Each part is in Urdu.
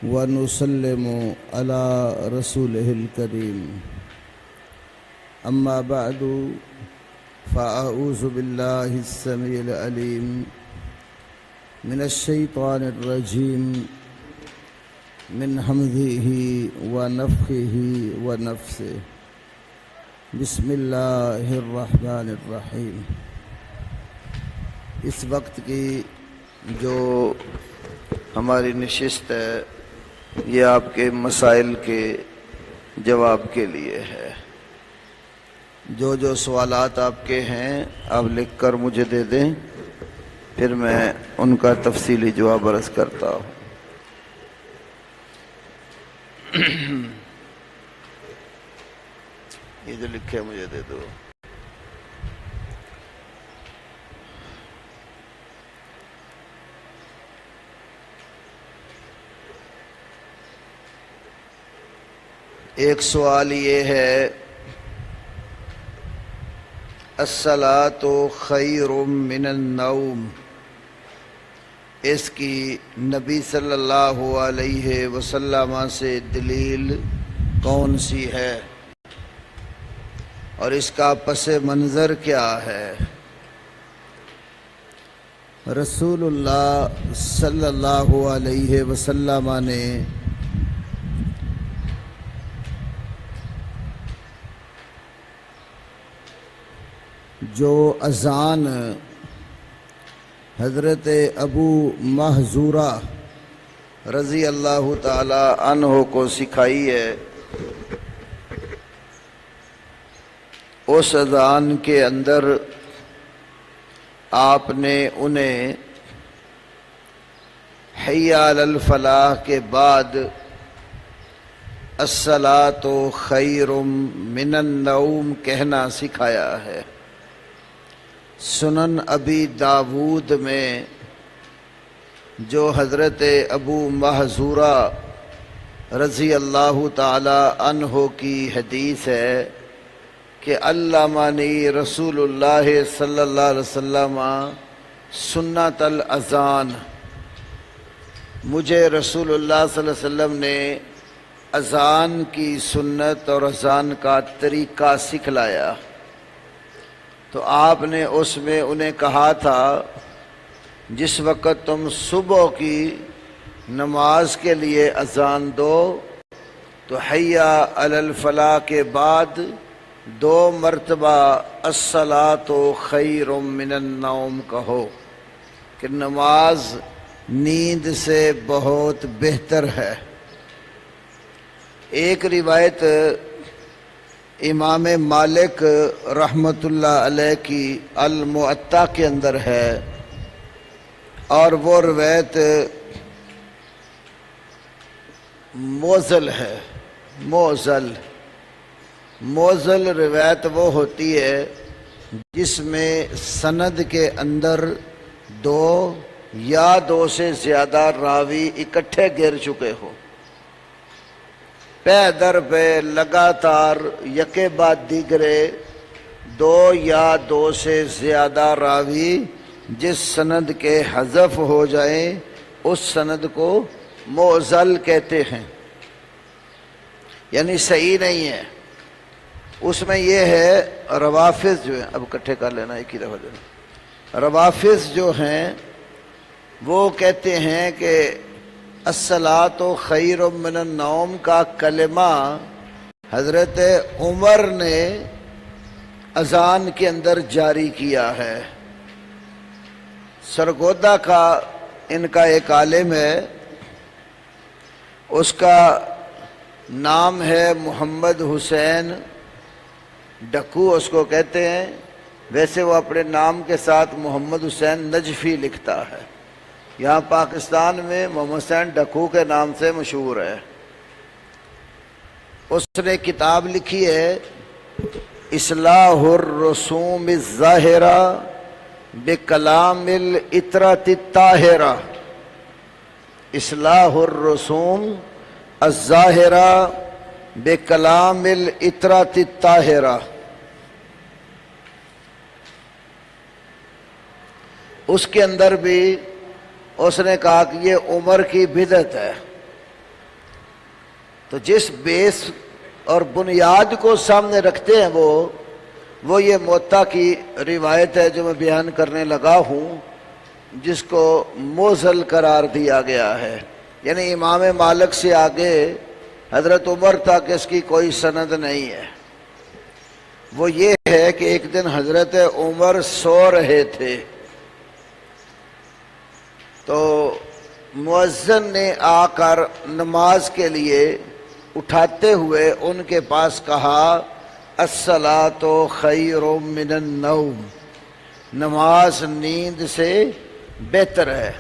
ونسلم على رسوله الكريم أما بعد فأعوذ بالله السميع العليم من الشيطان الرجيم من همزه ونفخه ونفثه بسم اللہ الرحمن الرحیم۔ اس وقت کی جو ہماری نشست ہے یہ آپ کے مسائل کے جواب کے لیے ہے۔ جو سوالات آپ کے ہیں آپ لکھ کر مجھے دے دیں، پھر میں ان کا تفصیلی جواب عرض کرتا ہوں۔ یہ جو لکھے مجھے دے دو۔ ایک سوال یہ ہے، الصلاۃ خیر من النوم، اس کی نبی صلی اللہ علیہ وسلم سے دلیل کون سی ہے اور اس کا پس منظر کیا ہے؟ رسول اللہ صلی اللہ علیہ وسلم نے جو اذان حضرت ابو محذورہ رضی اللہ تعالی عنہ کو سکھائی ہے، اس اذان کے اندر آپ نے انہیں حی علی الفلاح کے بعد الصلاۃ خیر من النوم کہنا سکھایا ہے۔ سنن ابی داود میں جو حضرت ابو محذورہ رضی اللہ تعالی عنہ کی حدیث ہے کہ علمنی رسول اللہ صلی اللہ علیہ وسلم سنت الاذان، مجھے رسول اللہ صلی اللہ علیہ وسلم نے اذان کی سنت اور اذان کا طریقہ سکھلایا۔ تو آپ نے اس میں انہیں کہا تھا جس وقت تم صبح کی نماز کے لیے اذان دو تو حی علی الفلاح کے بعد 2 مرتبہ الصلاۃ خیر من النوم کہو کہ نماز نیند سے بہت بہتر ہے۔ ایک روایت امام مالک رحمۃ اللہ علیہ کی الموطا کے اندر ہے، اور وہ روایت موزل ہے۔ موزل روایت وہ ہوتی ہے جس میں سند کے اندر 2 یا 2 سے زیادہ راوی اکٹھے گر چکے ہو، پے در پہ لگاتار یکے بعد دیگرے 2 یا 2 سے زیادہ راوی جس سند کے حذف ہو جائیں اس سند کو معضل کہتے ہیں، یعنی صحیح نہیں ہے۔ اس میں یہ ہے روافظ جو ہیں، اب اکٹھے کر لینا ایک ہی دفعہ دینا، روافظ جو ہیں وہ کہتے ہیں کہ الصلاۃ خیر من النوم کا کلمہ حضرت عمر نے اذان کے اندر جاری کیا ہے۔ سرگودا کا ان کا ایک عالم ہے، اس کا نام ہے محمد حسین ڈکو، اس کو کہتے ہیں۔ ویسے وہ اپنے نام کے ساتھ محمد حسین نجفی لکھتا ہے، یہاں پاکستان میں محمد حسین ڈکو کے نام سے مشہور ہے۔ اس نے کتاب لکھی ہے اصلاح الرسوم الظاہرہ بکلام العطرۃ الطاہرہ، اصلاح الرسوم الظاہرہ بکلام العطرۃ الطاہرہ۔ اس کے اندر بھی اس نے کہا کہ یہ عمر کی بدعت ہے، تو جس بیس اور بنیاد کو سامنے رکھتے ہیں وہ یہ موطا کی روایت ہے جو میں بیان کرنے لگا ہوں، جس کو موزل قرار دیا گیا ہے، یعنی امام مالک سے آگے حضرت عمر تک اس کی کوئی سند نہیں ہے۔ وہ یہ ہے کہ ایک دن حضرت عمر سو رہے تھے تو مؤذن نے آ کر نماز کے لیے اٹھاتے ہوئے ان کے پاس کہا الصلاۃ خیر من النوم، نماز نیند سے بہتر ہے۔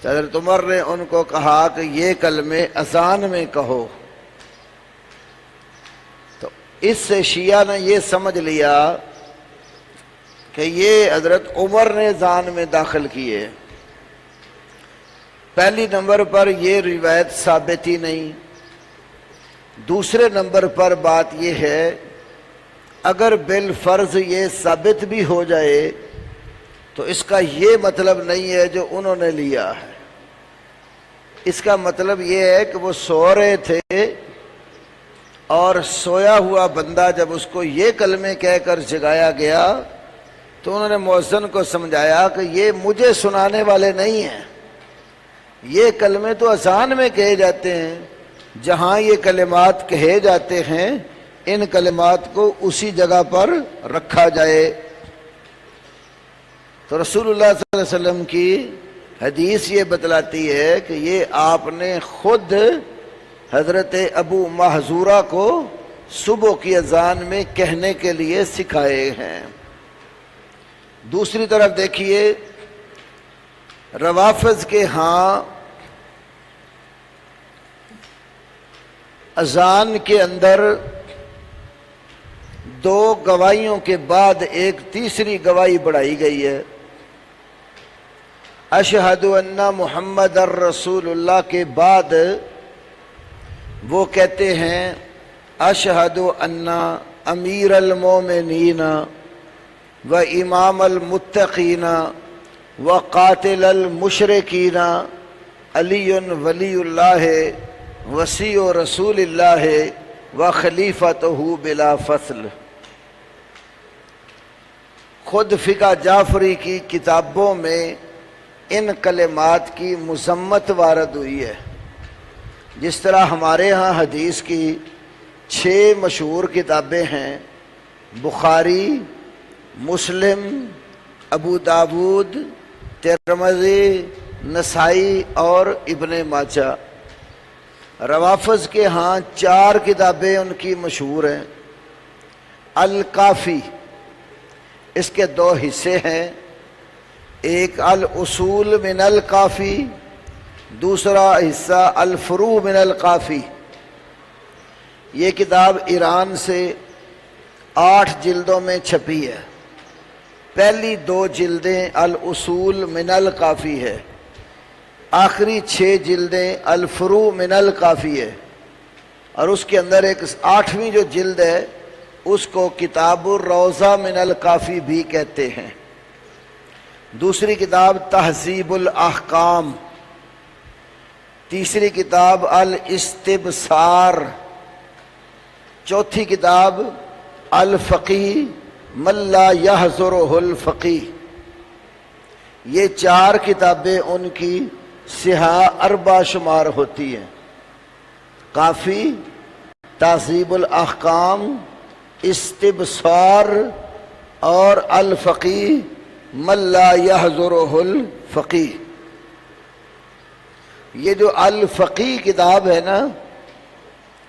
تو حضرت عمر نے ان کو کہا کہ یہ کلمے اذان میں کہو۔ تو اس سے شیعہ نے یہ سمجھ لیا کہ یہ حضرت عمر نے اذان میں داخل کیے۔ پہلی نمبر پر یہ روایت ثابت ہی نہیں۔ دوسرے نمبر پر بات یہ ہے، اگر بالفرض یہ ثابت بھی ہو جائے تو اس کا یہ مطلب نہیں ہے جو انہوں نے لیا ہے۔ اس کا مطلب یہ ہے کہ وہ سو رہے تھے اور سویا ہوا بندہ جب اس کو یہ کلمے کہہ کر جگایا گیا تو انہوں نے مؤذن کو سمجھایا کہ یہ مجھے سنانے والے نہیں ہیں، یہ کلمے تو اذان میں کہے جاتے ہیں، جہاں یہ کلمات کہے جاتے ہیں ان کلمات کو اسی جگہ پر رکھا جائے۔ تو رسول اللہ صلی اللہ علیہ وسلم کی حدیث یہ بتلاتی ہے کہ یہ آپ نے خود حضرت ابو محذورہ کو صبح کی اذان میں کہنے کے لیے سکھائے ہیں۔ دوسری طرف دیکھیے، روافض کے ہاں اذان کے اندر دو گواہیوں کے بعد ایک تیسری گواہی بڑھائی گئی ہے۔ اشہد ان محمد الرسول اللہ کے بعد وہ کہتے ہیں اشہد ان امیر المومنین و امام المتقین و قاتل المشرکین علی ولی اللہ وسیع رسول اللہ و خلیفتہ بلا فصل۔ خود فقہ جعفری کی کتابوں میں ان کلمات کی مذمت وارد ہوئی ہے، جس طرح ہمارے ہاں حدیث کی 6 مشہور کتابیں ہیں، بخاری، مسلم، ابو داود، ترمذی، نسائی اور ابن ماجہ۔ روافض کے ہاں 4 کتابیں ان کی مشہور ہیں۔ الکافی، اس کے 2 حصے ہیں، ایک الاصول من الکافی، دوسرا حصہ الفروع من الکافی۔ یہ کتاب ایران سے 8 جلدوں میں چھپی ہے۔ پہلی 2 جلدیں الاصول من الکافی ہے، آخری 6 جلدیں الفروع من الکافی ہے، اور اس کے اندر ایک 8ویں جو جلد ہے اس کو کتاب الروضہ من الکافی بھی کہتے ہیں۔ دوسری کتاب تہذیب الاحکام، تیسری کتاب الاستبصار، چوتھی کتاب الفقی من لا یحضرہ الفقی۔ یہ 4 کتابیں ان کی صحاح 4 شمار ہوتی ہیں، کافی، تہذیب الاحکام، استبصار اور الفقی من لا یحضرہ الفقی۔ یہ جو الفقی کتاب ہے نا،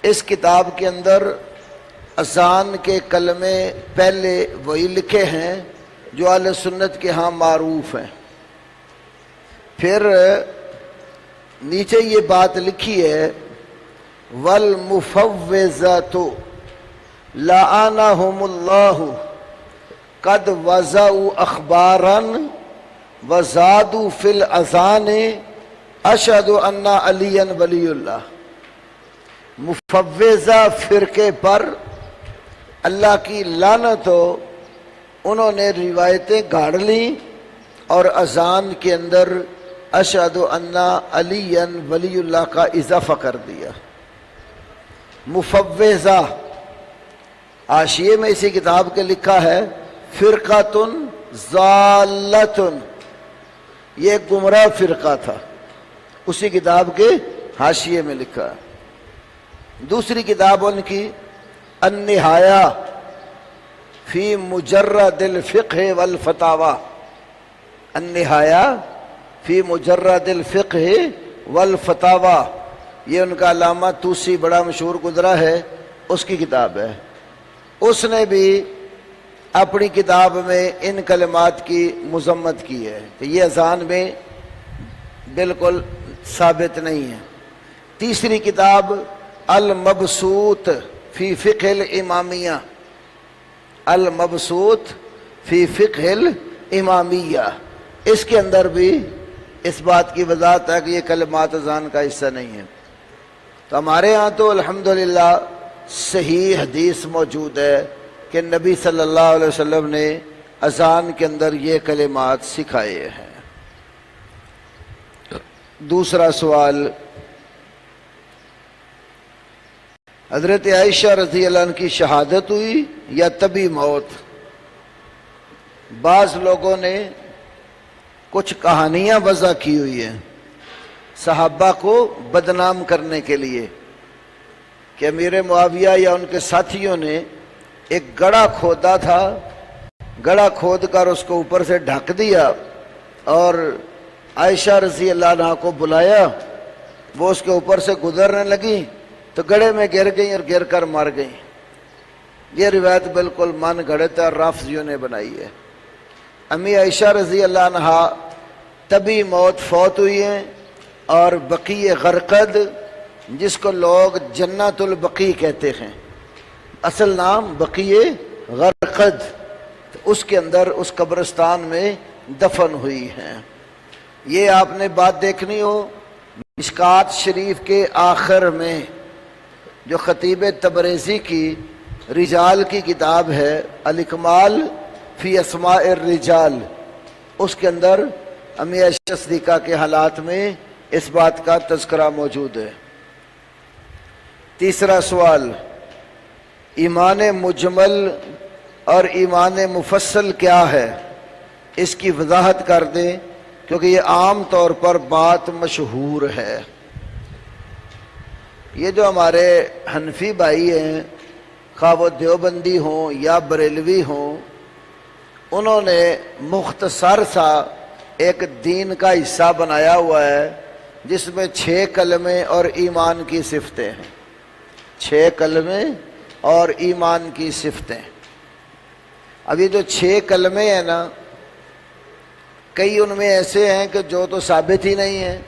اس کتاب کے اندر اذان کے کلمے پہلے وہی لکھے ہیں جو اہل سنت کے ہاں معروف ہیں، پھر نیچے یہ بات لکھی ہے والمفوضات لعنہم اللہ قد وضعوا اخبارا وزادوا فی الاذان اشہد ان علی ولی اللہ۔ مفوضہ فرقے پر اللہ کی لعنت ہو، انہوں نے روایتیں گاڑ لیں اور اذان کے اندر اشہد ان علی ولی اللہ کا اضافہ کر دیا۔ مفوضہ، حاشیے میں اسی کتاب کے لکھا ہے فرقۃ ضالۃ، یہ ایک گمراہ فرقہ تھا، اسی کتاب کے حاشیے میں لکھا ہے۔ دوسری کتاب ان کی النہایہ فی مجرد الفقہ والفتاوی، النہایہ فی مجرد الفقہ والفتاوی، یہ ان کا علامہ طوسی بڑا مشہور گزرا ہے، اس کی کتاب ہے۔ اس نے بھی اپنی کتاب میں ان کلمات کی مذمت کی ہے کہ یہ اذان میں بالکل ثابت نہیں ہے۔ تیسری کتاب المبسوط فی فقہ الامامیہ، المبسوط فی فقہ الامامیہ، اس کے اندر بھی اس بات کی وضاحت ہے کہ یہ کلمات اذان کا حصہ نہیں ہے۔ تو ہمارے ہاں تو الحمدللہ صحیح حدیث موجود ہے کہ نبی صلی اللہ علیہ وسلم نے اذان کے اندر یہ کلمات سکھائے ہیں۔ دوسرا سوال، حضرت عائشہ رضی اللہ عنہ کی شہادت ہوئی یا طبی موت؟ بعض لوگوں نے کچھ کہانیاں وضع کی ہوئی ہیں صحابہ کو بدنام کرنے کے لیے کہ امیر معاویہ یا ان کے ساتھیوں نے ایک گڑھا کھودا تھا، گڑھا کھود کر اس کو اوپر سے ڈھک دیا اور عائشہ رضی اللہ عنہا کو بلایا، وہ اس کے اوپر سے گزرنے لگیں تو گڑھے میں گر گئیں اور گر کر مر گئیں۔ یہ روایت بالکل من گھڑت اور رافضیوں نے بنائی ہے۔ امی عائشہ رضی اللہ عنہا طبی موت فوت ہوئی ہیں، اور بقیع غرقد جس کو لوگ جنت البقیع کہتے ہیں، اصل نام بقیع غرقد، اس کے اندر اس قبرستان میں دفن ہوئی ہیں۔ یہ آپ نے بات دیکھنی ہو، مشکات شریف کے آخر میں جو خطیب تبریزی کی رجال کی کتاب ہے الاکمال فی اسماء الرجال، اس کے اندر امی عائشہ صدیقہ کے حالات میں اس بات کا تذکرہ موجود ہے۔ تیسرا سوال، ایمان مجمل اور ایمان مفصل کیا ہے؟ اس کی وضاحت کر دیں کیونکہ یہ عام طور پر بات مشہور ہے۔ یہ جو ہمارے حنفی بھائی ہیں، خواہ وہ دیوبندی ہوں یا بریلوی ہوں، انہوں نے مختصر سا ایک دین کا حصہ بنایا ہوا ہے جس میں 6 کلمے اور ایمان کی صفتیں ہیں، 6 کلمے اور ایمان کی صفتیں۔ اب یہ جو 6 کلمے ہیں نا، کئی ان میں ایسے ہیں کہ جو تو ثابت ہی نہیں ہیں،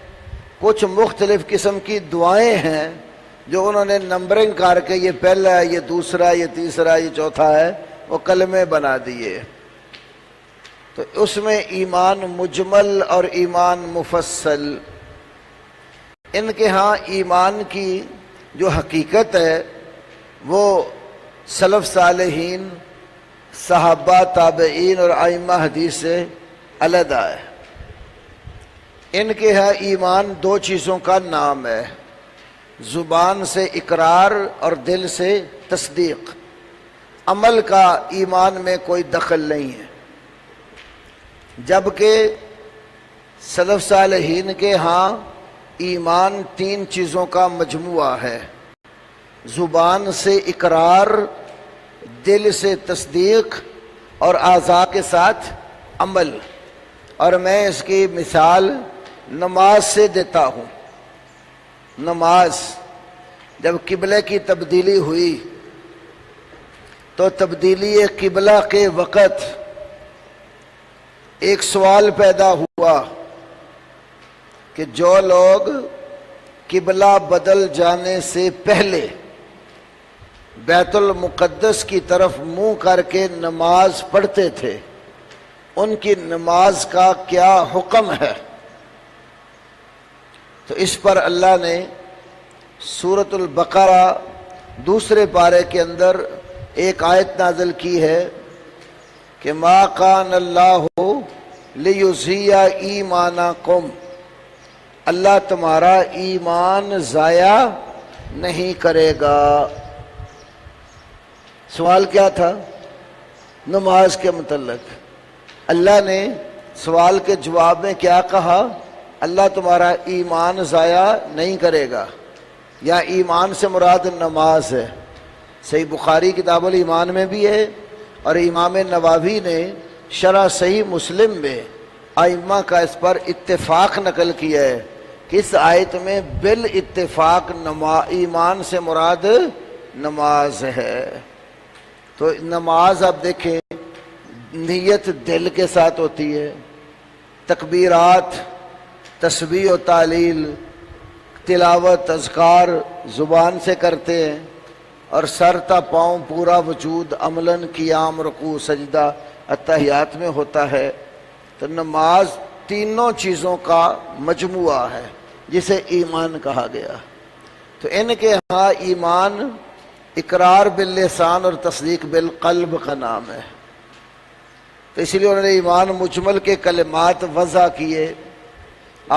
کچھ مختلف قسم کی دعائیں ہیں جو انہوں نے نمبرنگ کر کے یہ پہلا ہے، یہ دوسرا، یہ تیسرا، یہ چوتھا ہے، وہ کلمے بنا دیے۔ تو اس میں ایمان مجمل اور ایمان مفصل، ان کے ہاں ایمان کی جو حقیقت ہے وہ سلف صالحین، صحابہ، تابعین اور ائمہ حدیث سے علیحدہ ہے۔ ان کے ہاں ایمان 2 چیزوں کا نام ہے، زبان سے اقرار اور دل سے تصدیق۔ عمل کا ایمان میں کوئی دخل نہیں ہے، جبکہ سلف صالحین کے ہاں ایمان 3 چیزوں کا مجموعہ ہے، زبان سے اقرار، دل سے تصدیق اور اعضاء کے ساتھ عمل۔ اور میں اس کی مثال نماز سے دیتا ہوں۔ نماز جب قبلے کی تبدیلی ہوئی تو تبدیلی قبلہ کے وقت ایک سوال پیدا ہوا کہ جو لوگ قبلہ بدل جانے سے پہلے بیت المقدس کی طرف منہ کر کے نماز پڑھتے تھے، ان کی نماز کا کیا حکم ہے؟ تو اس پر اللہ نے سورۃ البقرہ 2 پارے کے اندر ایک آیت نازل کی ہے کہ ما کان اللہ لیضیع ایمانکم، اللہ تمہارا ایمان ضائع نہیں کرے گا۔ سوال کیا تھا؟ نماز کے متعلق۔ اللہ نے سوال کے جواب میں کیا کہا؟ اللہ تمہارا ایمان ضائع نہیں کرے گا، یا ایمان سے مراد نماز ہے۔ صحیح بخاری کتاب الایمان میں بھی ہے، اور امام نووی نے شرح صحیح مسلم میں ائمہ کا اس پر اتفاق نقل کیا ہے کہ اس آیت میں بالاتفاق ایمان سے مراد نماز ہے۔ تو نماز آپ دیکھیں، نیت دل کے ساتھ ہوتی ہے، تکبیرات، تسبیح و تعلیل، تلاوت، اذکار زبان سے کرتے ہیں، اور سر تا پاؤں پورا وجود عملاً قیام، رکوع، سجدہ، اتحیات میں ہوتا ہے۔ تو نماز تینوں چیزوں کا مجموعہ ہے جسے ایمان کہا گیا۔ تو ان کے ہاں ایمان اقرار باللسان اور تصدیق بالقلب کا نام ہے۔ تو اس لیے انہوں نے ایمان مجمل کے کلمات وضع کیے،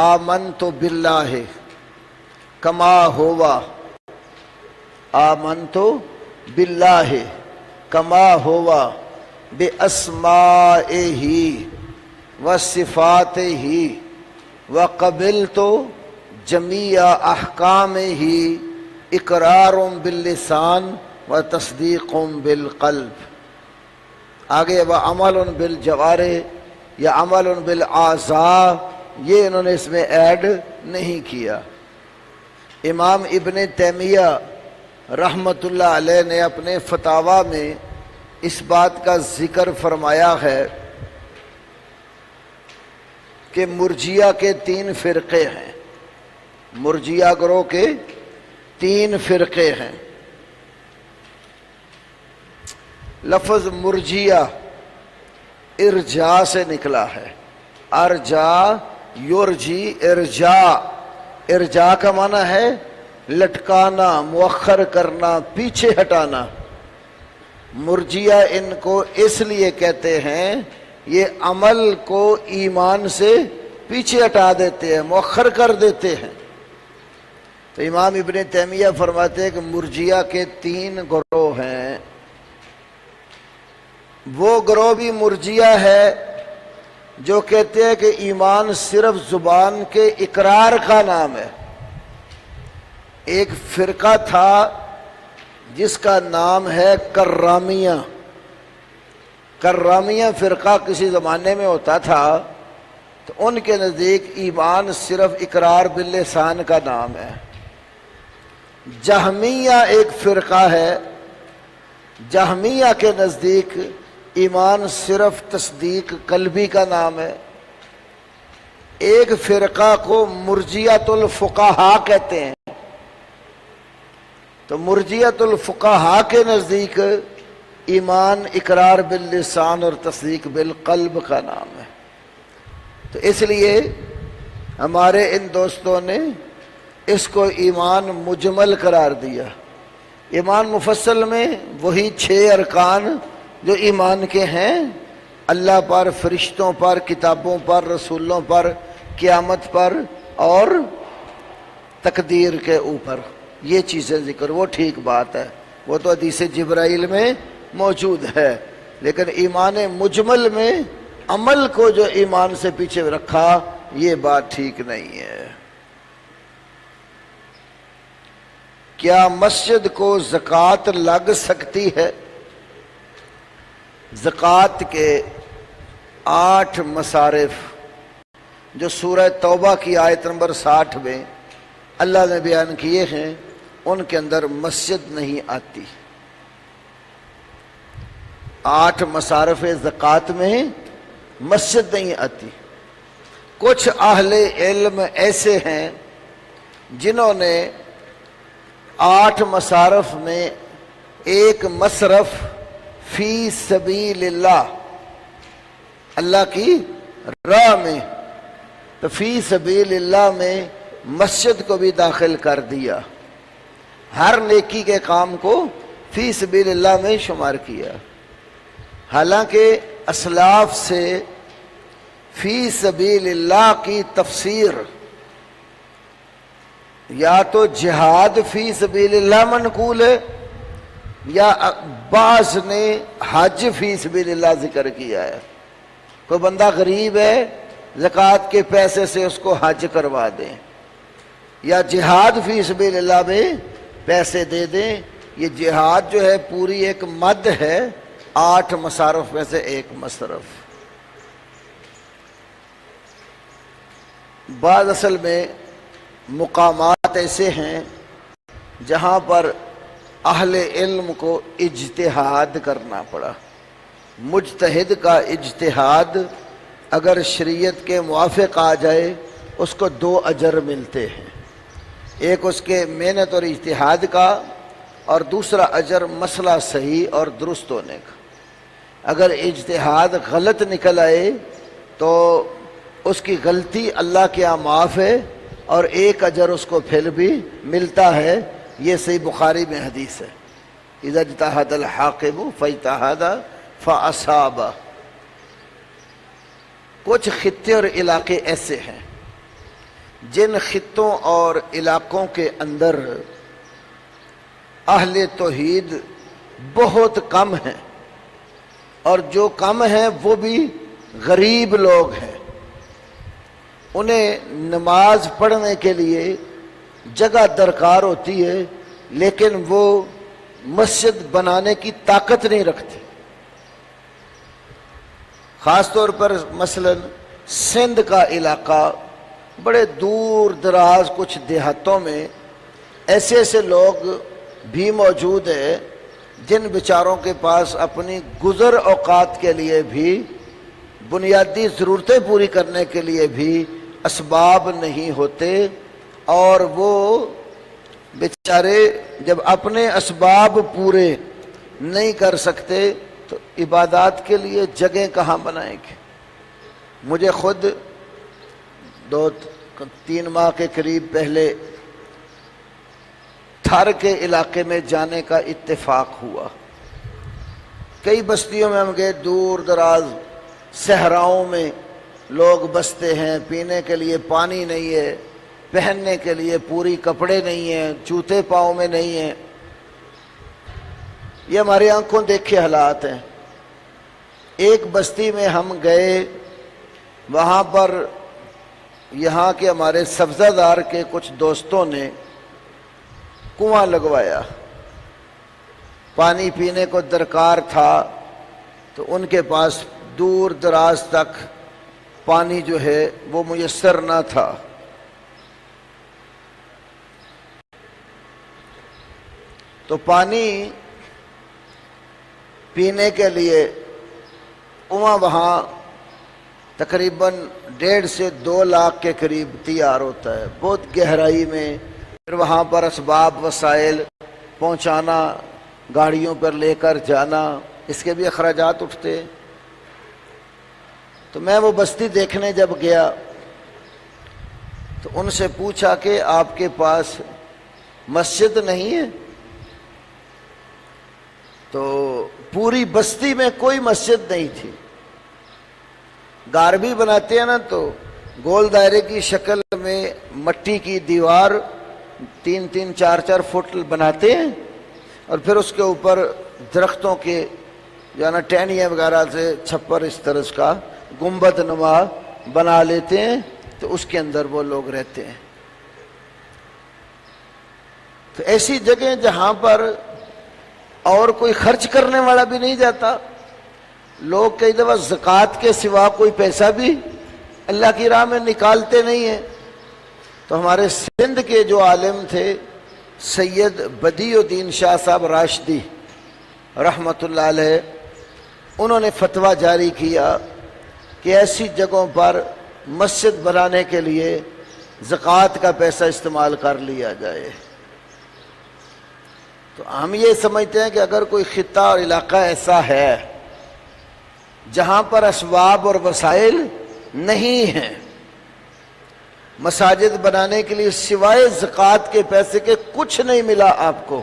آمنت باللہ کما ہوا، آمنت باللہ کما ہوا باسمائہ وصفاتہ وقبلت جمیع احکامہ اقرار باللسان و تصدیق بالقلب۔ آگے وعمل بالجوارح یا عمل بالاعضاء، یہ انہوں نے اس میں ایڈ نہیں کیا۔ امام ابن تیمیہ رحمۃ اللہ علیہ نے اپنے فتاویٰ میں اس بات کا ذکر فرمایا ہے کہ مرجیہ کے 3 فرقے ہیں، مرجیہ گروہ کے 3 فرقے ہیں۔ لفظ مرجیہ ارجاء سے نکلا ہے، ارجا یرجی ارجاء، ارجاء کا معنی ہے لٹکانا، مؤخر کرنا، پیچھے ہٹانا۔ مرجیہ ان کو اس لیے کہتے ہیں یہ عمل کو ایمان سے پیچھے ہٹا دیتے ہیں، مؤخر کر دیتے ہیں۔ تو امام ابن تیمیہ فرماتے ہیں کہ مرجیہ کے 3 گروہ ہیں۔ وہ گروہ بھی مرجیہ ہے جو کہتے ہیں کہ ایمان صرف زبان کے اقرار کا نام ہے۔ ایک فرقہ تھا جس کا نام ہے کرامیہ۔ کرامیہ فرقہ کسی زمانے میں ہوتا تھا، تو ان کے نزدیک ایمان صرف اقرار باللسان کا نام ہے۔ جہمیہ ایک فرقہ ہے، جہمیہ کے نزدیک ایمان صرف تصدیق قلبی کا نام ہے۔ ایک فرقہ کو مرجیۃ الفقہاء کہتے ہیں۔ تو مرجیۃ الفقہاء کے نزدیک ایمان اقرار باللسان اور تصدیق بالقلب کا نام ہے۔ تو اس لیے ہمارے ان دوستوں نے اس کو ایمان مجمل قرار دیا۔ ایمان مفصل میں وہی 6 ارکان جو ایمان کے ہیں، اللہ پر، فرشتوں پر، کتابوں پر، رسولوں پر، قیامت پر اور تقدیر کے اوپر، یہ چیزیں ذکر، وہ ٹھیک بات ہے، وہ تو حدیث جبرائیل میں موجود ہے۔ لیکن ایمان مجمل میں عمل کو جو ایمان سے پیچھے رکھا، یہ بات ٹھیک نہیں ہے۔ کیا مسجد کو زکوٰۃ لگ سکتی ہے؟ زکوٰۃ کے 8 مصارف جو سورہ توبہ کی آیت نمبر 60 میں اللہ نے بیان کیے ہیں، ان کے اندر مسجد نہیں آتی۔ 8 مصارف زکوٰۃ میں مسجد نہیں آتی۔ کچھ اہل علم ایسے ہیں جنہوں نے 8 مصارف میں ایک مصرف فی سبیل اللہ، اللہ کی راہ میں، تو فی سبیل اللہ میں مسجد کو بھی داخل کر دیا، ہر نیکی کے کام کو فی سبیل اللہ میں شمار کیا۔ حالانکہ اسلاف سے فی سبیل اللہ کی تفسیر یا تو جہاد فی سبیل اللہ منقول ہے، یا بعض نے حج فی سبیل اللہ ذکر کیا ہے۔ کوئی بندہ غریب ہے، زکوٰۃ کے پیسے سے اس کو حج کروا دیں، یا جہاد فی سبیل اللہ میں پیسے دے دیں۔ یہ جہاد جو ہے پوری ایک مد ہے، 8 مصارف میں سے ایک مصرف۔ بعض اصل میں مقامات ایسے ہیں جہاں پر اہل علم کو اجتہاد کرنا پڑا۔ مجتہد کا اجتہاد اگر شریعت کے موافق آ جائے اس کو 2 اجر ملتے ہیں، ایک اس کے محنت اور اجتہاد کا، اور دوسرا اجر مسئلہ صحیح اور درست ہونے کا۔ اگر اجتہاد غلط نکل آئے تو اس کی غلطی اللہ کے یہاں معاف ہے، اور ایک اجر اس کو پھر بھی ملتا ہے۔ یہ صحیح بخاری میں حدیث ہے، اذا اجتہد الحاکم فاجتہد فاصاب۔ کچھ خطے اور علاقے ایسے ہیں جن خطوں اور علاقوں کے اندر اہل توحید بہت کم ہیں، اور جو کم ہیں وہ بھی غریب لوگ ہیں۔ انہیں نماز پڑھنے کے لیے جگہ درکار ہوتی ہے، لیکن وہ مسجد بنانے کی طاقت نہیں رکھتے۔ خاص طور پر مثلا سندھ کا علاقہ، بڑے دور دراز کچھ دیہاتوں میں ایسے ایسے لوگ بھی موجود ہیں جن بیچاروں کے پاس اپنی گزر اوقات کے لیے بھی، بنیادی ضرورتیں پوری کرنے کے لیے بھی اسباب نہیں ہوتے، اور وہ بیچارے جب اپنے اسباب پورے نہیں کر سکتے تو عبادات کے لیے جگہیں کہاں بنائیں گے۔ مجھے خود 2-3 ماہ کے قریب پہلے تھر کے علاقے میں جانے کا اتفاق ہوا۔ کئی بستیوں میں ہم گئے، دور دراز صحراؤں میں لوگ بستے ہیں، پینے کے لیے پانی نہیں ہے، پہننے کے لیے پوری کپڑے نہیں ہیں، جوتے پاؤں میں نہیں ہیں۔ یہ ہماری آنکھوں دیکھے حالات ہیں۔ ایک بستی میں ہم گئے، وہاں پر یہاں کے ہمارے سبزہ دار کے کچھ دوستوں نے کنواں لگوایا، پانی پینے کو درکار تھا، تو ان کے پاس دور دراز تک پانی جو ہے وہ میسر نہ تھا۔ تو پانی پینے کے لیے کنواں وہاں تقریباً 1.5 سے 2 لاکھ کے قریب تیار ہوتا ہے، بہت گہرائی میں۔ پھر وہاں پر اسباب وسائل پہنچانا، گاڑیوں پر لے کر جانا، اس کے بھی اخراجات اٹھتے۔ تو میں وہ بستی دیکھنے جب گیا تو ان سے پوچھا کہ آپ کے پاس مسجد نہیں ہے؟ تو پوری بستی میں کوئی مسجد نہیں تھی۔ گھر بھی بناتے ہیں نا تو گول دائرے کی شکل میں مٹی کی دیوار 3-3 4-4 فٹ بناتے ہیں، اور پھر اس کے اوپر درختوں کے جو ہے نا ٹہنیاں وغیرہ سے چھپر اس طرح کا گنبد نما بنا لیتے ہیں، تو اس کے اندر وہ لوگ رہتے ہیں۔ تو ایسی جگہیں جہاں پر اور کوئی خرچ کرنے والا بھی نہیں جاتا، لوگ کئی دفعہ زکوٰۃ کے سوا کوئی پیسہ بھی اللہ کی راہ میں نکالتے نہیں ہیں۔ تو ہمارے سندھ کے جو عالم تھے سید بدیع الدین شاہ صاحب راشدی رحمۃ اللہ علیہ، انہوں نے فتویٰ جاری کیا کہ ایسی جگہوں پر مسجد بنانے کے لیے زکوٰۃ کا پیسہ استعمال کر لیا جائے۔ تو ہم یہ سمجھتے ہیں کہ اگر کوئی خطہ اور علاقہ ایسا ہے جہاں پر اسباب اور وسائل نہیں ہیں، مساجد بنانے کے لیے سوائے زکوٰۃ کے پیسے کے کچھ نہیں ملا آپ کو،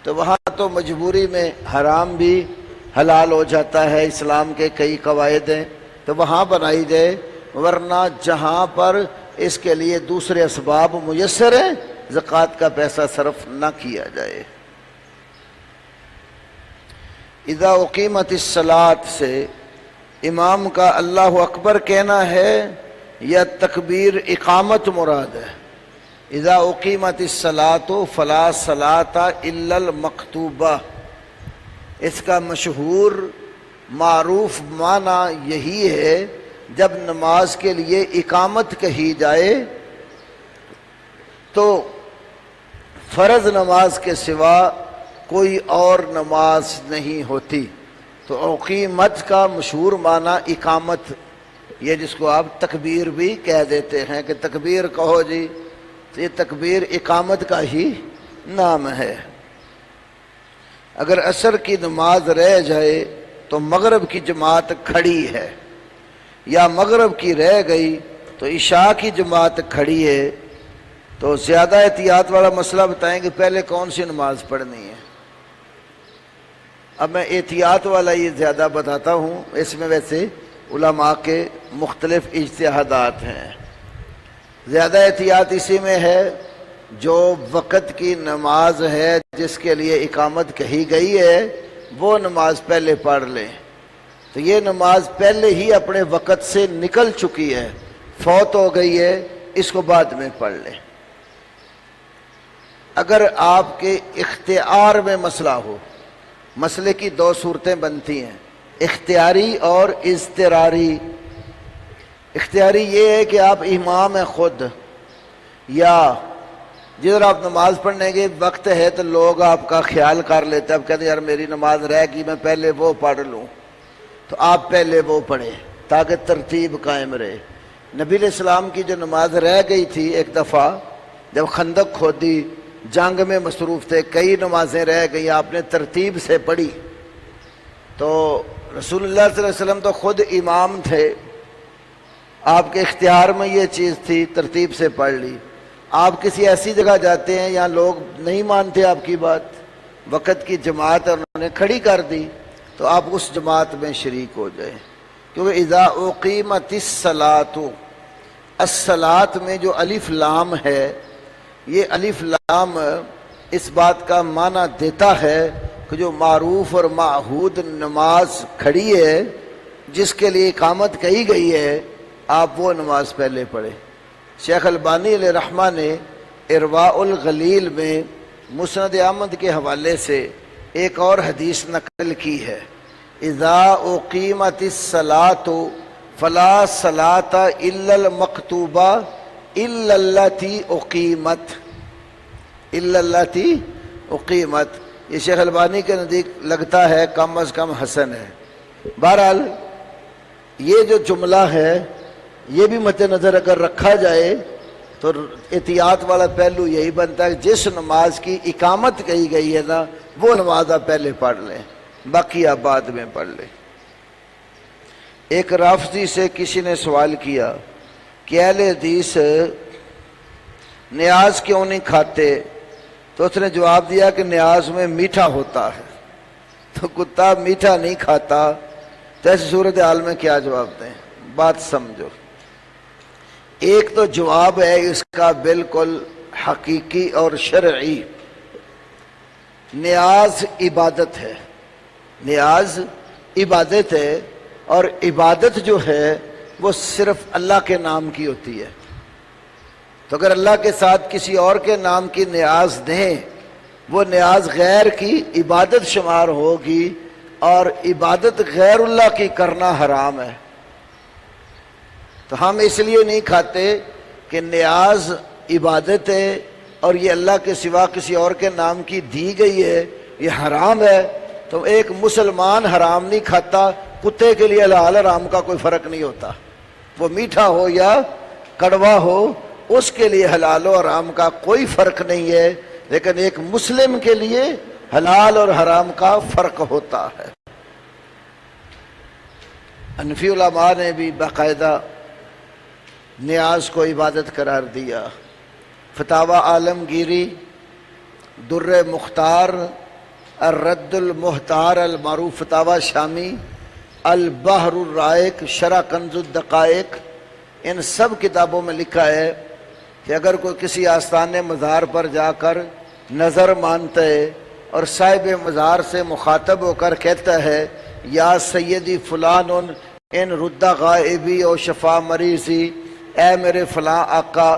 تو وہاں تو مجبوری میں حرام بھی حلال ہو جاتا ہے، اسلام کے کئی قواعد ہیں، تو وہاں بنائی جائے۔ ورنہ جہاں پر اس کے لیے دوسرے اسباب میسر ہیں، زکوٰۃ کا پیسہ صرف نہ کیا جائے۔ اذا اقیمت الصلاۃ سے امام کا اللہ اکبر کہنا ہے یا تکبیر اقامت مراد ہے؟ اذا اقیمت الصلاۃ فلا صلاۃ الا المکتوبہ، اس کا مشہور معروف معنی یہی ہے جب نماز کے لیے اقامت کہی جائے تو فرض نماز کے سوا کوئی اور نماز نہیں ہوتی، تو اقیمت کا مشہور معنی اقامت، یہ جس کو آپ تکبیر بھی کہہ دیتے ہیں کہ تکبیر کہو جی، تو یہ تکبیر اقامت کا ہی نام ہے۔ اگر عصر کی نماز رہ جائے تو مغرب کی جماعت کھڑی ہے، یا مغرب کی رہ گئی تو عشاء کی جماعت کھڑی ہے، تو زیادہ احتیاط والا مسئلہ بتائیں کہ پہلے کون سی نماز پڑھنی ہے۔ اب میں احتیاط والا یہ زیادہ بتاتا ہوں، اس میں ویسے علماء کے مختلف اجتہادات ہیں۔ زیادہ احتیاط اسی میں ہے جو وقت کی نماز ہے جس کے لیے اقامت کہی گئی ہے وہ نماز پہلے پڑھ لیں، تو یہ نماز پہلے ہی اپنے وقت سے نکل چکی ہے، فوت ہو گئی ہے، اس کو بعد میں پڑھ لیں۔ اگر آپ کے اختیار میں مسئلہ ہو، مسئلے کی دو صورتیں بنتی ہیں، اختیاری اور اضطراری۔ اختیاری یہ ہے کہ آپ امام ہیں خود، یا جدھر آپ نماز پڑھنے کے وقت ہے تو لوگ آپ کا خیال کر لیتے ہیں، اب کہتے ہیں یار میری نماز رہ گئی، میں پہلے وہ پڑھ لوں، تو آپ پہلے وہ پڑھیں تاکہ ترتیب قائم رہے۔ نبی علیہ السلام کی جو نماز رہ گئی تھی ایک دفعہ جب خندق کھودی، جنگ میں مصروف تھے، کئی نمازیں رہ گئی، آپ نے ترتیب سے پڑھی، تو رسول اللہ صلی اللہ علیہ وسلم تو خود امام تھے، آپ کے اختیار میں یہ چیز تھی، ترتیب سے پڑھ لی۔ آپ کسی ایسی جگہ جاتے ہیں یہاں لوگ نہیں مانتے آپ کی بات، وقت کی جماعت انہوں نے کھڑی کر دی، تو آپ اس جماعت میں شریک ہو جائیں، کیونکہ اذا اقیمت الصلاۃ، الصلاۃ میں جو الف لام ہے، یہ الف لام اس بات کا معنی دیتا ہے کہ جو معروف اور معہود نماز کھڑی ہے جس کے لیے اقامت کہی گئی ہے، آپ وہ نماز پہلے پڑھیں۔ شیخ البانی علیہ رحمہ نے ارواء الغلیل میں مسند احمد کے حوالے سے ایک اور حدیث نقل کی ہے، اذا اقیمت الصلاۃ فلا صلاۃ الا المکتوبہ الا اللاتی اقیمت، الا اللاتی اقیمت۔ یہ شیخ البانی کے نزدیک لگتا ہے کم از کم حسن ہے۔ بہرحال یہ جو جملہ ہے یہ بھی مد نظر اگر رکھا جائے تو احتیاط والا پہلو یہی بنتا ہے کہ جس نماز کی اقامت کہی گئی ہے نا وہ نماز آپ پہلے پڑھ لیں، باقی آپ بعد میں پڑھ لیں۔ ایک رافضی سے کسی نے سوال کیا کہ اہل حدیث نیاز کیوں نہیں کھاتے، تو اس نے جواب دیا کہ نیاز میں میٹھا ہوتا ہے، تو کتا میٹھا نہیں کھاتا، تو ایسی صورتحال میں کیا جواب دیں؟ بات سمجھو۔ ایک تو جواب ہے اس کا بالکل حقیقی اور شرعی، نیاز عبادت ہے، نیاز عبادت ہے، اور عبادت جو ہے وہ صرف اللہ کے نام کی ہوتی ہے، تو اگر اللہ کے ساتھ کسی اور کے نام کی نیاز دیں وہ نیاز غیر کی عبادت شمار ہوگی، اور عبادت غیر اللہ کی کرنا حرام ہے۔ تو ہم اس لیے نہیں کھاتے کہ نیاز عبادت ہے اور یہ اللہ کے سوا کسی اور کے نام کی دی گئی ہے، یہ حرام ہے، تو ایک مسلمان حرام نہیں کھاتا، کتے کے لیے حلال حرام کا کوئی فرق نہیں ہوتا، وہ میٹھا ہو یا کڑوا ہو، اس کے لیے حلال و حرام کا کوئی فرق نہیں ہے، لیکن ایک مسلم کے لیے حلال اور حرام کا فرق ہوتا ہے۔ حنفی علماء نے بھی باقاعدہ نیاز کو عبادت قرار دیا۔ فتاوی عالمگیری، در مختار، الرد المحتار المعروف فتاوی شامی، البحر الرائق، شرح کنز الدقائق، ان سب کتابوں میں لکھا ہے کہ اگر کوئی کسی آستان مزار پر جا کر نظر مانتا ہے اور صاحب مزار سے مخاطب ہو کر کہتا ہے یا سیدی فلان ان ردہ غائبی اور شفا مریضی، اے میرے فلاں آقا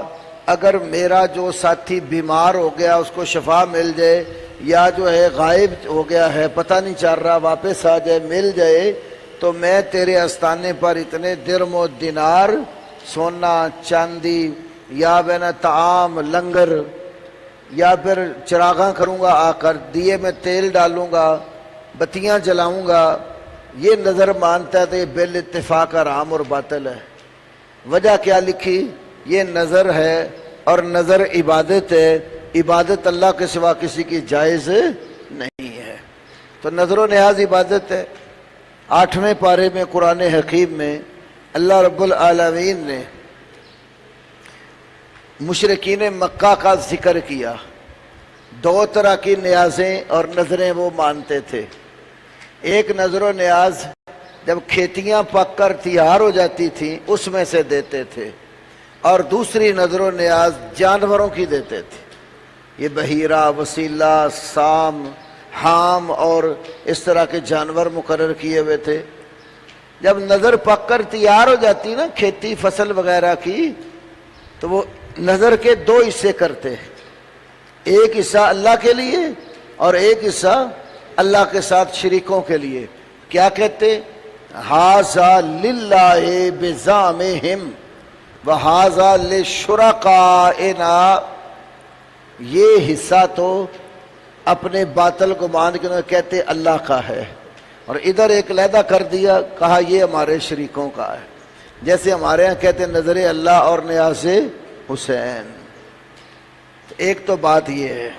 اگر میرا جو ساتھی بیمار ہو گیا اس کو شفا مل جائے، یا جو ہے غائب ہو گیا ہے پتہ نہیں چل رہا واپس آ جائے مل جائے، تو میں تیرے آستانے پر اتنے درم و دینار سونا چاندی یا بینا طعام لنگر یا پھر چراغاں کروں گا، آ کر دیے میں تیل ڈالوں گا، بتیاں جلاؤں گا، یہ نظر مانتا ہے تو یہ بال اتفاق حرام اور باطل ہے۔ وجہ کیا لکھی؟ یہ نظر ہے اور نظر عبادت ہے، عبادت اللہ کے سوا کسی کی جائز نہیں ہے، تو نظر و نیاز عبادت ہے۔ 8ویں پارے میں قرآن حکیم میں اللہ رب العالمین نے مشرکین مکہ کا ذکر کیا۔ 2 طرح کی نیازیں اور نظریں وہ مانتے تھے۔ ایک نظر و نیاز جب کھیتیاں پک کر تیار ہو جاتی تھیں اس میں سے دیتے تھے، اور دوسری نظر و نیاز جانوروں کی دیتے تھے۔ یہ بحیرہ، وسیلہ، سام، حام اور اس طرح کے جانور مقرر کیے ہوئے تھے۔ جب نظر پک کر تیار ہو جاتی نا کھیتی فصل وغیرہ کی، تو وہ نظر کے 2 حصے کرتے، ایک حصہ اللہ کے لیے اور ایک حصہ اللہ کے ساتھ شریکوں کے لیے۔ کیا کہتے؟ ھذا للہ بزعمہم وھذا لشرکائنا، یہ حصہ تو اپنے باطل کو مان کے کہتے اللہ کا ہے، اور ادھر ایک علیحدہ کر دیا، کہا یہ ہمارے شریکوں کا ہے، جیسے ہمارے ہاں کہتے نظر اللہ اور نیاز حسین۔ ایک تو بات یہ ہے۔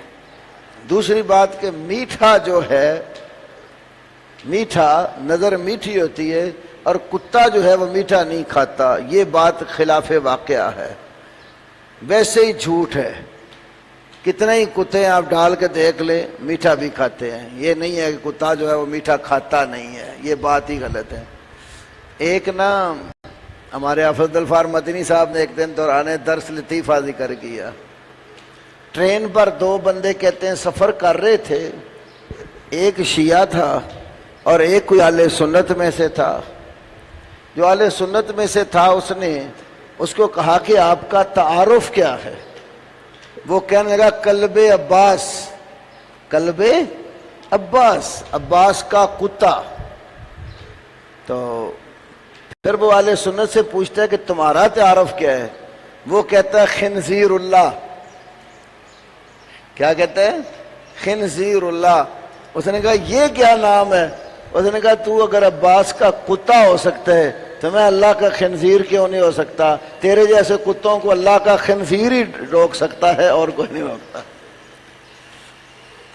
دوسری بات کہ میٹھا جو ہے، میٹھا نظر میٹھی ہوتی ہے اور کتا جو ہے وہ میٹھا نہیں کھاتا، یہ بات خلاف واقعہ ہے، ویسے ہی جھوٹ ہے۔ کتنے ہی کتے آپ ڈال کے دیکھ لیں میٹھا بھی کھاتے ہیں، یہ نہیں ہے کہ کتا جو ہے وہ میٹھا کھاتا نہیں ہے، یہ بات ہی غلط ہے۔ ایک نا ہمارے حافظ الفار مدنی صاحب نے ایک دن دوران درس لطیفہ ذکر کیا، ٹرین پر 2 بندے کہتے ہیں سفر کر رہے تھے، ایک شیعہ تھا اور ایک کوئی اہل سنت میں سے تھا۔ جو اہل سنت میں سے تھا اس نے اس کو کہا کہ آپ کا تعارف کیا ہے؟ وہ کہنے لگا کلب عباس، کلب عباس، عباس کا کتا۔ تو پھر وہ اہل سنت سے پوچھتا ہے کہ تمہارا تعارف کیا ہے؟ وہ کہتا ہے خنزیر اللہ۔ کیا کہتا ہے؟ خنزیر اللہ۔ اس نے کہا یہ کیا نام ہے؟ اس نے کہا تو اگر عباس کا کتا ہو سکتا ہے تو میں اللہ کا خنزیر کیوں نہیں ہو سکتا؟ تیرے جیسے کتوں کو اللہ کا خنزیر ہی روک سکتا ہے اور کوئی نہیں روکتا۔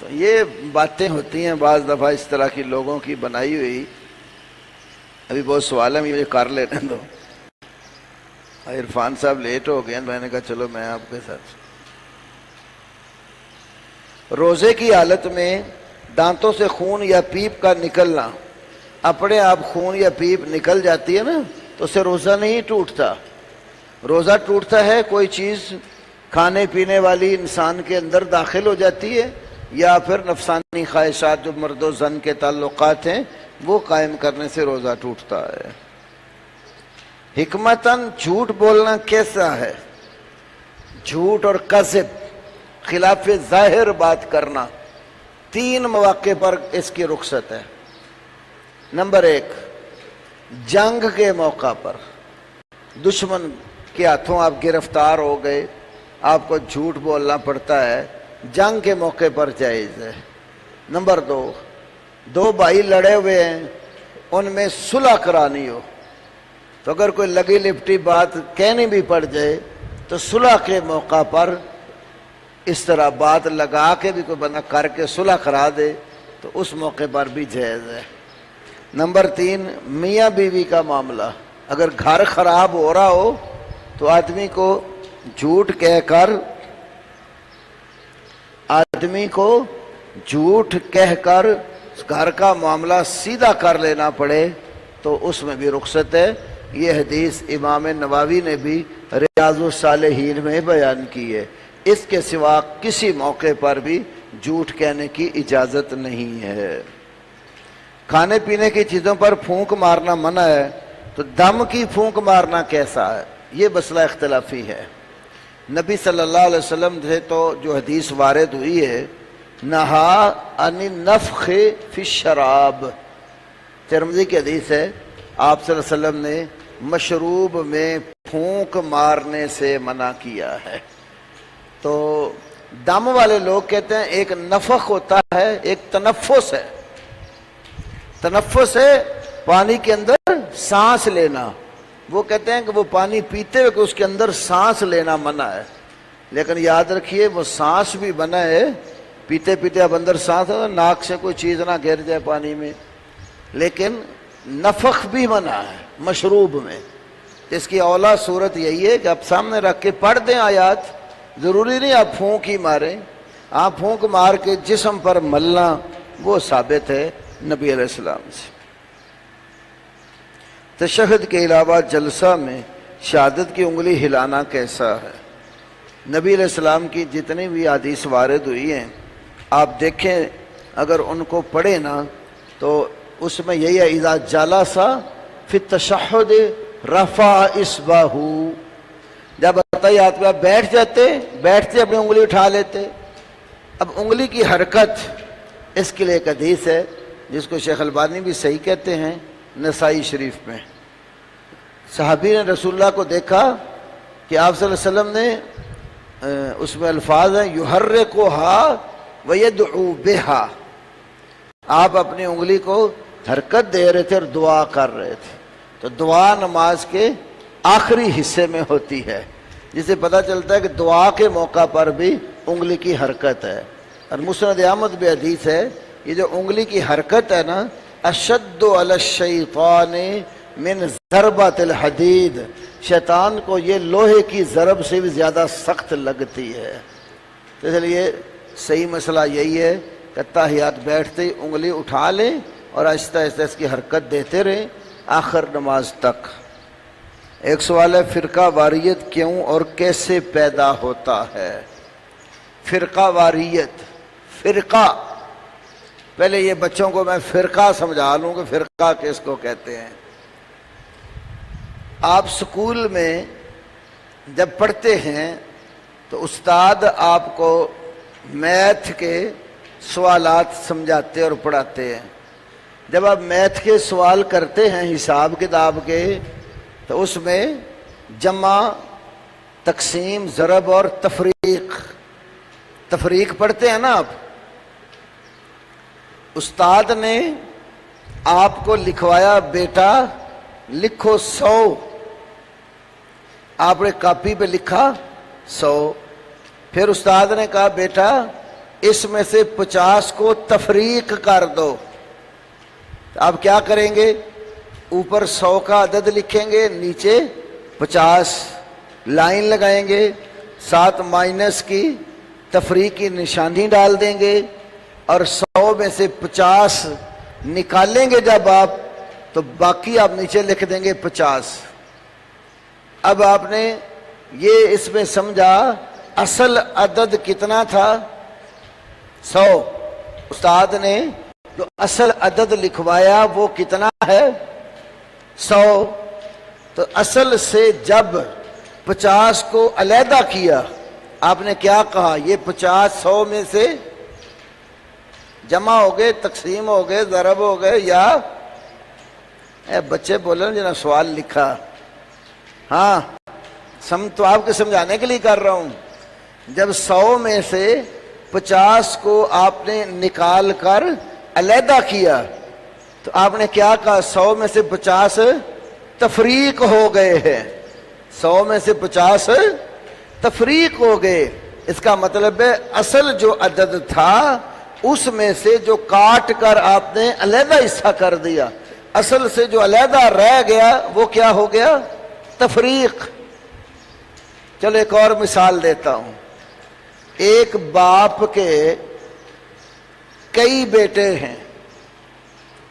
تو یہ باتیں ہوتی ہیں بعض دفعہ اس طرح کی لوگوں کی بنائی ہوئی۔ ابھی بہت سوال ہے، مجھے کر لینے دو۔ عرفان صاحب لیٹ ہو گئے، میں نے کہا چلو میں آپ کے ساتھ۔ روزے کی حالت میں دانتوں سے خون یا پیپ کا نکلنا، اپنے آپ خون یا پیپ نکل جاتی ہے نا تو اسے روزہ نہیں ٹوٹتا۔ روزہ ٹوٹتا ہے کوئی چیز کھانے پینے والی انسان کے اندر داخل ہو جاتی ہے، یا پھر نفسانی خواہشات جو مرد و زن کے تعلقات ہیں وہ قائم کرنے سے روزہ ٹوٹتا ہے۔ حکمتاً جھوٹ بولنا کیسا ہے؟ جھوٹ اور کذب، خلاف ظاہر بات کرنا، 3 مواقع پر اس کی رخصت ہے۔ نمبر 1، جنگ کے موقع پر، دشمن کے ہاتھوں آپ گرفتار ہو گئے، آپ کو جھوٹ بولنا پڑتا ہے، جنگ کے موقع پر جائز ہے۔ نمبر 2، 2 بھائی لڑے ہوئے ہیں، ان میں صلح کرانی ہو تو اگر کوئی لگی لپٹی بات کہنی بھی پڑ جائے تو صلح کے موقع پر اس طرح بات لگا کے بھی کوئی بندہ کر کے صلح کرا دے تو اس موقع پر بھی جائز ہے۔ نمبر 3، میاں بیوی کا معاملہ، اگر گھر خراب ہو رہا ہو تو آدمی کو جھوٹ کہہ کر گھر کا معاملہ سیدھا کر لینا پڑے تو اس میں بھی رخصت ہے۔ یہ حدیث امام نووی نے بھی ریاض الصالحین میں بیان کی ہے۔ اس کے سوا کسی موقع پر بھی جھوٹ کہنے کی اجازت نہیں ہے۔ کھانے پینے کی چیزوں پر پھونک مارنا منع ہے، تو دم کی پھونک مارنا کیسا ہے، یہ مسئلہ اختلافی ہے۔ نبی صلی اللہ علیہ وسلم سے تو جو حدیث وارد ہوئی ہے، نہا عن النفخ فی الشراب، ترمذی کی حدیث ہے، آپ صلی اللہ علیہ وسلم نے مشروب میں پھونک مارنے سے منع کیا ہے۔ تو دم والے لوگ کہتے ہیں ایک نفخ ہوتا ہے، ایک تنفس ہے۔ تنفس ہے پانی کے اندر سانس لینا، وہ کہتے ہیں کہ وہ پانی پیتے ہوئے کہ اس کے اندر سانس لینا منع ہے، لیکن یاد رکھیے وہ سانس بھی منع ہے، پیتے پیتے اب اندر سانس ہے، ناک سے کوئی چیز نہ گر جائے پانی میں، لیکن نفخ بھی منع ہے مشروب میں۔ اس کی اولا صورت یہی ہے کہ آپ سامنے رکھ کے پڑھ دیں آیات، ضروری نہیں آپ پھونک ہی ماریں، آپ پھونک مار کے جسم پر ملنا وہ ثابت ہے نبی علیہ السلام سے۔ تشہد کے علاوہ جلسہ میں شہادت کی انگلی ہلانا کیسا ہے؟ نبی علیہ السلام کی جتنی بھی حدیث وارد ہوئی ہیں آپ دیکھیں، اگر ان کو پڑھیں نا تو اس میں یہی ہے اذا جلس فی التشہد رفع اصبعہ، جب اتحیات میں بیٹھ جاتے، بیٹھتے اپنی انگلی اٹھا لیتے۔ اب انگلی کی حرکت، اس کے لیے ایک حدیث ہے جس کو شیخ البانی بھی صحیح کہتے ہیں، نسائی شریف میں صحابی نے رسول اللہ کو دیکھا کہ آپ صلی اللہ علیہ وسلم نے اس میں الفاظ ہیں یحرکھا ویدعو بہا، آپ اپنی انگلی کو حرکت دے رہے تھے اور دعا کر رہے تھے۔ تو دعا نماز کے آخری حصے میں ہوتی ہے، جسے پتہ چلتا ہے کہ دعا کے موقع پر بھی انگلی کی حرکت ہے۔ اور مسند احمد بھی حدیث ہے، یہ جو انگلی کی حرکت ہے نا، اشد علی الشیطان من ضربۃ الحدید، شیطان کو یہ لوہے کی ضرب سے بھی زیادہ سخت لگتی ہے۔ تو اس لیے صحیح مسئلہ یہی ہے کہ تحیات بیٹھتے ہی انگلی اٹھا لیں اور آہستہ آہستہ اس کی حرکت دیتے رہیں آخر نماز تک۔ ایک سوال ہے، فرقہ واریت کیوں اور کیسے پیدا ہوتا ہے؟ فرقہ واریت، فرقہ، پہلے یہ بچوں کو میں فرقہ سمجھا لوں کہ فرقہ کس کو کہتے ہیں۔ آپ سکول میں جب پڑھتے ہیں تو استاد آپ کو میتھ کے سوالات سمجھاتے اور پڑھاتے ہیں۔ جب آپ میتھ کے سوال کرتے ہیں حساب کتاب کے تو اس میں جمع، تقسیم، ضرب اور تفریق پڑھتے ہیں نا آپ۔ استاد نے آپ کو لکھوایا بیٹا لکھو 100، آپ نے کاپی پہ لکھا 100، پھر استاد نے کہا بیٹا اس میں سے 50 کو تفریق کر دو، آپ کیا کریں گے؟ اوپر 100 کا عدد لکھیں گے، نیچے 50 لائن لگائیں گے، ساتھ مائنس کی تفریق کی نشانی ڈال دیں گے، اور 100 میں سے 50 نکالیں گے جب آپ، تو باقی آپ نیچے لکھ دیں گے 50۔ اب آپ نے یہ اس میں سمجھا اصل عدد کتنا تھا؟ 100۔ استاد نے جو اصل عدد لکھوایا وہ کتنا ہے؟ 100۔ تو اصل سے جب 50 کو علیحدہ کیا، آپ نے کیا کہا؟ یہ 50 100 میں سے جمع ہو گئے، تقسیم ہو گئے، ضرب ہو گئے، یا بچے بولے جنہوں نے سوال لکھا، ہاں تو آپ کے سمجھانے کے لیے کر رہا ہوں۔ جب 100 میں سے 50 کو آپ نے نکال کر علیحدہ کیا تو آپ نے کیا کہا؟ 100 میں سے 50 تفریق ہو گئے ہیں، 100 میں سے 50 تفریق ہو گئے۔ اس کا مطلب ہے اصل جو عدد تھا اس میں سے جو کاٹ کر آپ نے علیحدہ حصہ کر دیا، اصل سے جو علیحدہ رہ گیا وہ کیا ہو گیا؟ تفریق۔ چلو ایک اور مثال دیتا ہوں۔ ایک باپ کے کئی بیٹے ہیں،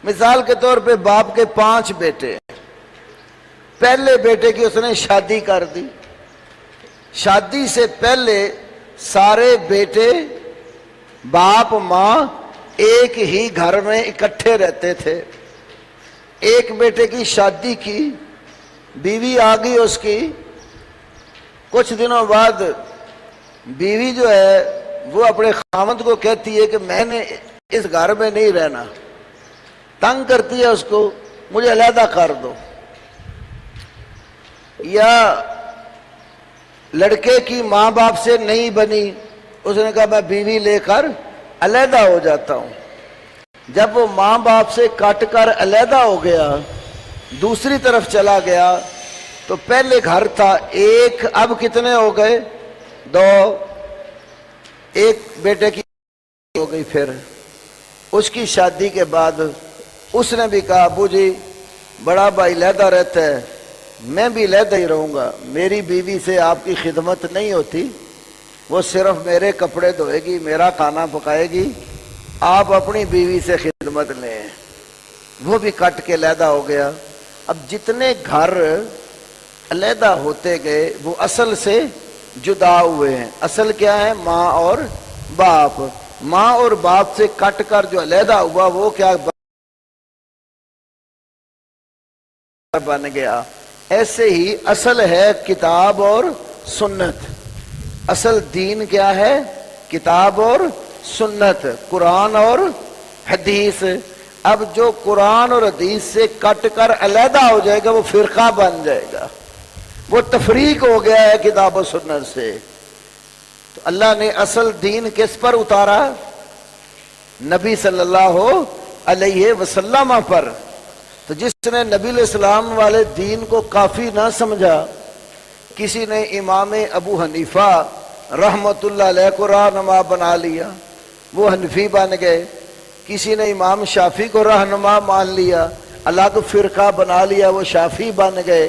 مثال کے طور پہ باپ کے 5 بیٹے ہیں، پہلے بیٹے کی اس نے شادی کر دی. شادی سے پہلے سارے بیٹے باپ ماں ایک ہی گھر میں اکٹھے رہتے تھے. ایک بیٹے کی شادی کی، بیوی آ گئی اس کی. کچھ دنوں بعد بیوی جو ہے وہ اپنے خاوند کو کہتی ہے کہ میں نے اس گھر میں نہیں رہنا، تنگ کرتی ہے اس کو، مجھے علیحدہ کر دو. یا لڑکے کی ماں باپ سے نہیں بنی، اس نے کہا میں بیوی لے کر علیحدہ ہو جاتا ہوں. جب وہ ماں باپ سے کٹ کر علیحدہ ہو گیا، دوسری طرف چلا گیا، تو پہلے گھر تھا ایک، اب کتنے ہو گئے؟ 2. ایک بیٹے کی ہو گئی. پھر اس کی شادی کے بعد اس نے بھی کہا ابو جی بڑا بھائی علیحدہ رہتا ہے، میں بھی علیحدہ ہی رہوں گا، میری بیوی سے آپ کی خدمت نہیں ہوتی، وہ صرف میرے کپڑے دھوئے گی، میرا کھانا پکائے گی، آپ اپنی بیوی سے خدمت لیں. وہ بھی کٹ کے علیحدہ ہو گیا. اب جتنے گھر علیحدہ ہوتے گئے وہ اصل سے جدا ہوئے ہیں. اصل کیا ہے؟ ماں اور باپ. ماں اور باپ سے کٹ کر جو علیحدہ ہوا وہ کیا بن گیا؟ ایسے ہی اصل ہے کتاب اور سنت. اصل دین کیا ہے؟ کتاب اور سنت، قرآن اور حدیث. اب جو قرآن اور حدیث سے کٹ کر علیحدہ ہو جائے گا وہ فرقہ بن جائے گا، وہ تفریق ہو گیا ہے کتاب و سنت سے. تو اللہ نے اصل دین کس پر اتارا؟ نبی صلی اللہ علیہ وسلم پر. تو جس نے نبی علیہ السلام والے دین کو کافی نہ سمجھا، کسی نے امام ابو حنیفہ رحمت اللہ علیہ کو رہنما بنا لیا، وہ حنفی بن گئے. کسی نے امام شافعی کو رہنما مان لیا، الگ فرقہ بنا لیا، وہ شافعی بن گئے.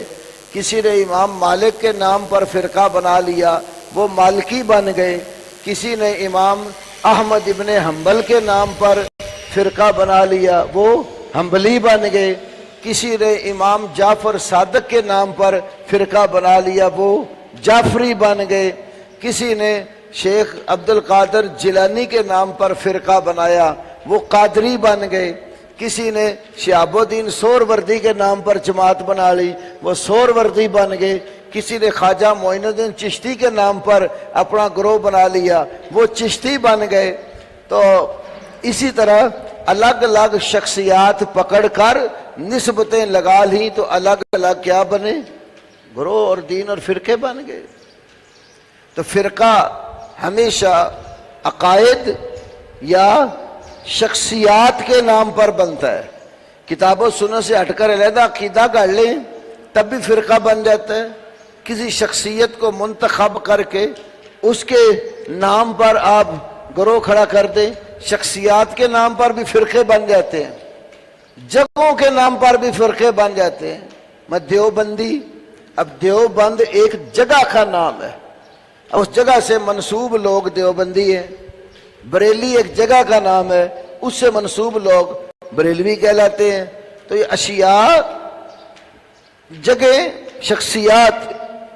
کسی نے امام مالک کے نام پر فرقہ بنا لیا، وہ مالکی بن گئے. کسی نے امام احمد ابن حنبل کے نام پر فرقہ بنا لیا، وہ حنبلی بن گئے. کسی نے امام جعفر صادق کے نام پر فرقہ بنا لیا، وہ جعفری بن گئے. کسی نے شیخ عبد القادر جیلانی کے نام پر فرقہ بنایا، وہ قادری بن گئے. کسی نے شہاب الدین سہروردی کے نام پر جماعت بنا لی، وہ سہروردی بن گئے. کسی نے خواجہ معین الدین چشتی کے نام پر اپنا گروہ بنا لیا، وہ چشتی بن گئے. تو اسی طرح الگ الگ شخصیات پکڑ کر نسبتیں لگا لی تو الگ الگ کیا بنے؟ گروہ اور دین اور فرقے بن گئے. تو فرقہ ہمیشہ عقائد یا شخصیات کے نام پر بنتا ہے. کتاب و سنت سے ہٹ کر علیحدہ عقیدہ کر لیں تب بھی فرقہ بن جاتا ہے. کسی شخصیت کو منتخب کر کے اس کے نام پر آپ گروہ کھڑا کر دیں، شخصیات کے نام پر بھی فرقے بن جاتے ہیں، جگہوں کے نام پر بھی فرقے بن جاتے ہیں. میں دیوبندی، اب دیوبند ایک جگہ کا نام ہے، اس جگہ سے منسوب لوگ دیوبندی ہیں. بریلی ایک جگہ کا نام ہے، اس سے منسوب لوگ بریلوی کہلاتے ہیں. تو یہ اشیاء، جگہ، شخصیات،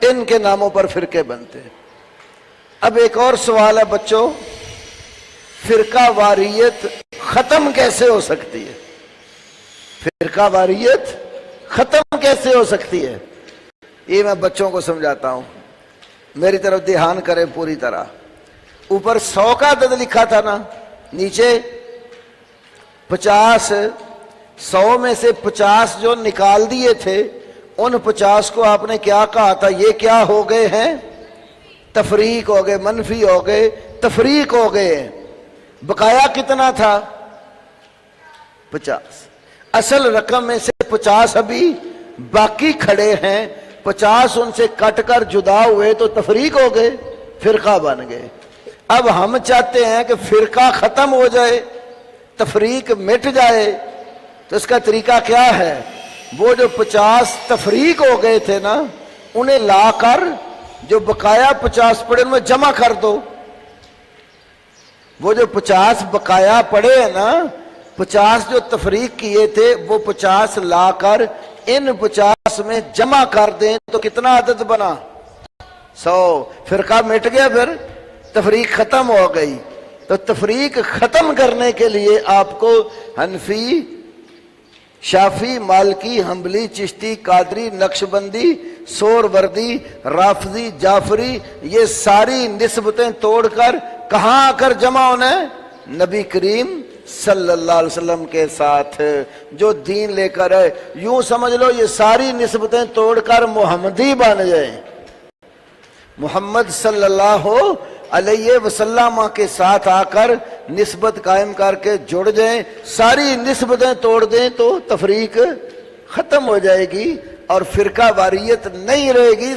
ان کے ناموں پر فرقے بنتے ہیں. اب ایک اور سوال ہے بچوں، فرقہ واریت ختم کیسے ہو سکتی ہے؟ فرقہ واریت ختم کیسے ہو سکتی ہے؟ یہ میں بچوں کو سمجھاتا ہوں، میری طرف دھیان کریں پوری طرح. اوپر 100 کا عدد لکھا تھا نا، نیچے 50. 100 میں سے 50 جو نکال دیے تھے، ان 50 کو آپ نے کیا کہا تھا؟ یہ کیا ہو گئے ہیں؟ تفریق ہو گئے، منفی ہو گئے، تفریق ہو گئے. بقایا کتنا تھا؟ 50. اصل رقم میں سے 50 ابھی باقی کھڑے ہیں، 50 ان سے کٹ کر جدا ہوئے تو تفریق ہو گئے، فرقہ بن گئے. اب ہم چاہتے ہیں کہ فرقہ ختم ہو جائے، تفریق مٹ جائے. تو اس کا طریقہ کیا ہے؟ وہ جو 50 تفریق ہو گئے تھے نا، انہیں لا کر جو بقایا 50 پڑے ان میں جمع کر دو. وہ جو 50 بقایا پڑے ہیں نا، 50 جو تفریق کیے تھے، وہ 50 لا کر ان 50 آپس میں جمع کر دیں تو کتنا عدد بنا؟ 100. فرقہ مٹ گیا، پھر تفریق ختم ہو گئی. تو تفریق ختم کرنے کے لیے آپ کو حنفی، شافی، مالکی، حنبلی، چشتی، قادری، نقشبندی، سہروردی، رافضی، جعفری، یہ ساری نسبتیں توڑ کر کہاں آ کر جمع ہونا ہے؟ نبی کریم صلی اللہ علیہ وسلم کے ساتھ جو دین لے کر ہے. یوں سمجھ لو یہ ساری نسبتیں توڑ کر محمدی بن جائیں، محمد صلی اللہ علیہ وسلم کے ساتھ آ کر نسبت قائم کر کے جڑ جائیں، ساری نسبتیں توڑ دیں تو تفریق ختم ہو جائے گی اور فرقہ واریت نہیں رہے گی.